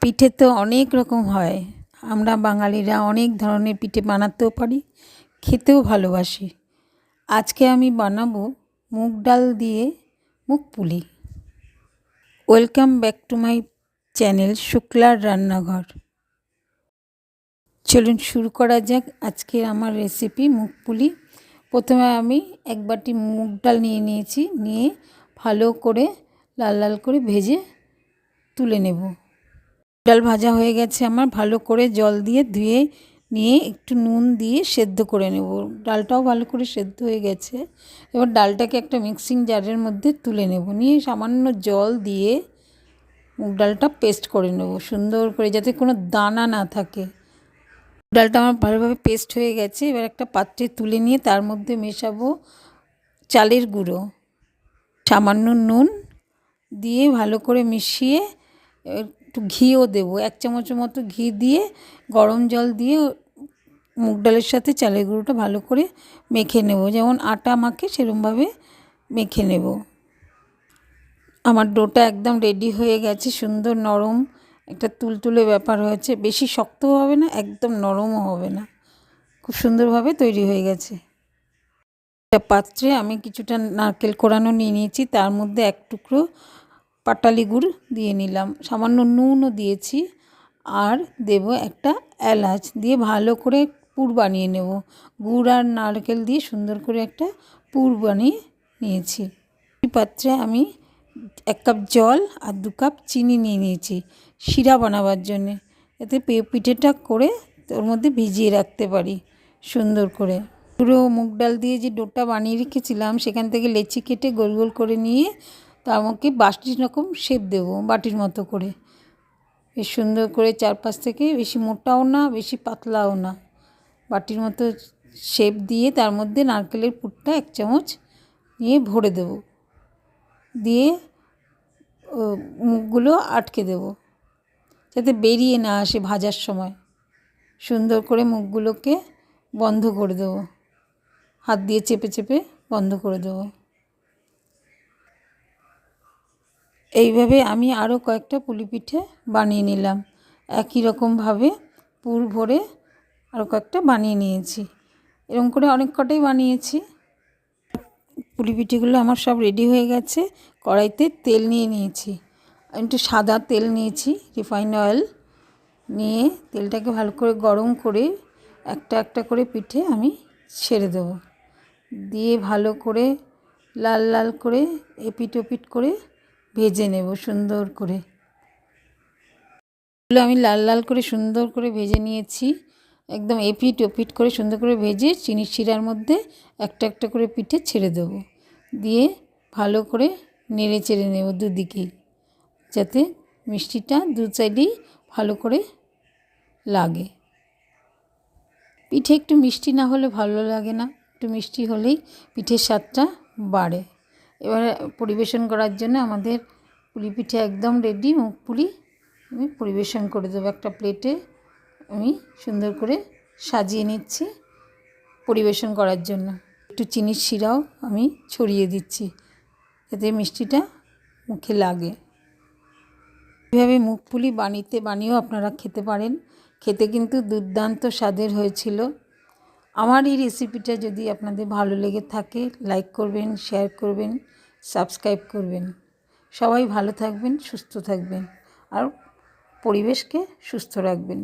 পিঠে তো অনেক রকম হয়। আমরা বাঙালিরা অনেক ধরনের পিঠে বানাতেও পারি, খেতেও ভালোবাসি। আজকে আমি বানাবো মুগ ডাল দিয়ে মুগ পুলি। Welcome back to my channel শুক্লার রান্নাঘর। চলুন শুরু করা যাক আজকের আমার রেসিপি মুগ পুলি। প্রথমে আমি এক বাটি মুগ ডাল নিয়েছি, নিয়ে ভালো করে লাল লাল করে ভেজে তুলে নেব। ডাল ভাজা হয়ে গেছে আমার, ভালো করে জল দিয়ে ধুয়ে নিয়ে একটু নুন দিয়ে সেদ্ধ করে নেব। ডালটাও ভালো করে সেদ্ধ হয়ে গেছে। এবার ডালটাকে একটা মিক্সিং জারের মধ্যে তুলে নেব, নিয়ে সামান্য জল দিয়ে মুগ ডালটা পেস্ট করে নেব সুন্দর করে, যাতে কোনো দানা না থাকে। ডালটা আমার ভালোভাবে পেস্ট হয়ে গেছে। এবার একটা পাত্রে তুলে নিয়ে তার মধ্যে মেশাবো চালের গুঁড়ো, সামান্য নুন দিয়ে ভালো করে মিশিয়ে একটু ঘিও দেবো, 1 চামচের মতো ঘি দিয়ে গরম জল দিয়ে মুগ ডালের সাথে চালের গুঁড়োটা ভালো করে মেখে নেব, যেমন আটা মাখে সেরকমভাবে মেখে নেব। আমার ডোটা একদম রেডি হয়ে গেছে, সুন্দর নরম একটা তুলতুলে ব্যাপার হয়েছে, বেশি শক্তও হবে না একদম নরমও হবে না, খুব সুন্দরভাবে তৈরি হয়ে গেছে। একটা পাত্রে আমি কিছুটা নারকেল কোড়ানো নিয়ে নিয়েছি, তার মধ্যে 1 টুকরো পাটালি গুড় দিয়ে নিলাম, সামান্য নুনও দিয়েছি, আর দেব একটা এলাচ দিয়ে ভালো করে পুর বানিয়ে নেব। গুড় আর নারকেল দিয়ে সুন্দর করে একটা পুর বানিয়ে নিয়েছি। এই পাত্রে আমি 1 কাপ জল আর 2 কাপ চিনি নিয়ে নিয়েছি শিরা বানাবার জন্যে, এতে পিঠেটা করে ওর মধ্যে ভিজিয়ে রাখতে পারি সুন্দর করে। পুরো মুগ ডাল দিয়ে যে ডোটা বানিয়ে রেখেছিলাম সেখান থেকে লেচি কেটে গোল গোল করে নিয়ে তার মধ্যে বাটি রকম শেপ দেবো, বাটির মতো করে বেশ সুন্দর করে, চারপাশ থেকে বেশি মোটাও না বেশি পাতলাও না, বাটির মতো শেপ দিয়ে তার মধ্যে নারকেলের পুরটা 1 চামচ নিয়ে ভরে দেব, দিয়ে মুখগুলো আটকে দেব যাতে বেরিয়ে না আসে ভাজার সময়। সুন্দর করে মুখগুলোকে বন্ধ করে দেব, হাত দিয়ে চেপে চেপে বন্ধ করে দেব। এইভাবে আমি আরও কয়েকটা পুলি পিঠে বানিয়ে নিলাম, একই রকমভাবে পুর ভরে আরও কয়েকটা বানিয়ে নিয়েছি। এরকম করে অনেক কটাই বানিয়েছি। পুলি পিঠেগুলো আমার সব রেডি হয়ে গেছে। কড়াইতে তেল নিয়ে নিয়েছি, একটু সাদা তেল নিয়েছি, রিফাইন্ড অয়েল নিয়ে তেলটাকে ভালো করে গরম করে একটা একটা করে পিঠে আমি ছেড়ে দেবো, দিয়ে ভালো করে লাল লাল করে এপিট ওপিট করে ভেজে নেব সুন্দর করে। এগুলো আমি লাল লাল করে সুন্দর করে ভেজে নিয়েছি, একদম এপিট ওপিট করে সুন্দর করে ভেজে চিনির শিরার মধ্যে একটা একটা করে পিঠে ছেড়ে দেবো, দিয়ে ভালো করে নেড়ে চেড়ে নেব দুদিকেই, যাতে মিষ্টিটা দু সাইডেই ভালো করে লাগে। পিঠে একটু মিষ্টি না হলে ভালো লাগে না, একটু মিষ্টি হলেই পিঠের স্বাদটা বাড়ে। এবার পরিবেশন করার জন্য আমাদের পুলি পিঠে একদম রেডি। মুগ পুলি আমি পরিবেশন করে দেবো, একটা প্লেটে আমি সুন্দর করে সাজিয়ে নিচ্ছি পরিবেশন করার জন্য। একটু চিনির শিরাও আমি ছড়িয়ে দিচ্ছি যাতে মিষ্টিটা মুখে লাগে। এভাবে মুগ পুলি বানিয়েও আপনারা খেতে পারেন, খেতে কিন্তু দুর্দান্ত স্বাদের হয়েছিল। আমার এই রেসিপিটা যদি আপনাদের ভালো লেগে থাকে লাইক করবেন, শেয়ার করবেন, সাবস্ক্রাইব করবেন। সবাই ভালো থাকবেন, সুস্থ থাকবেন আর পরিবেশকে সুস্থ রাখবেন।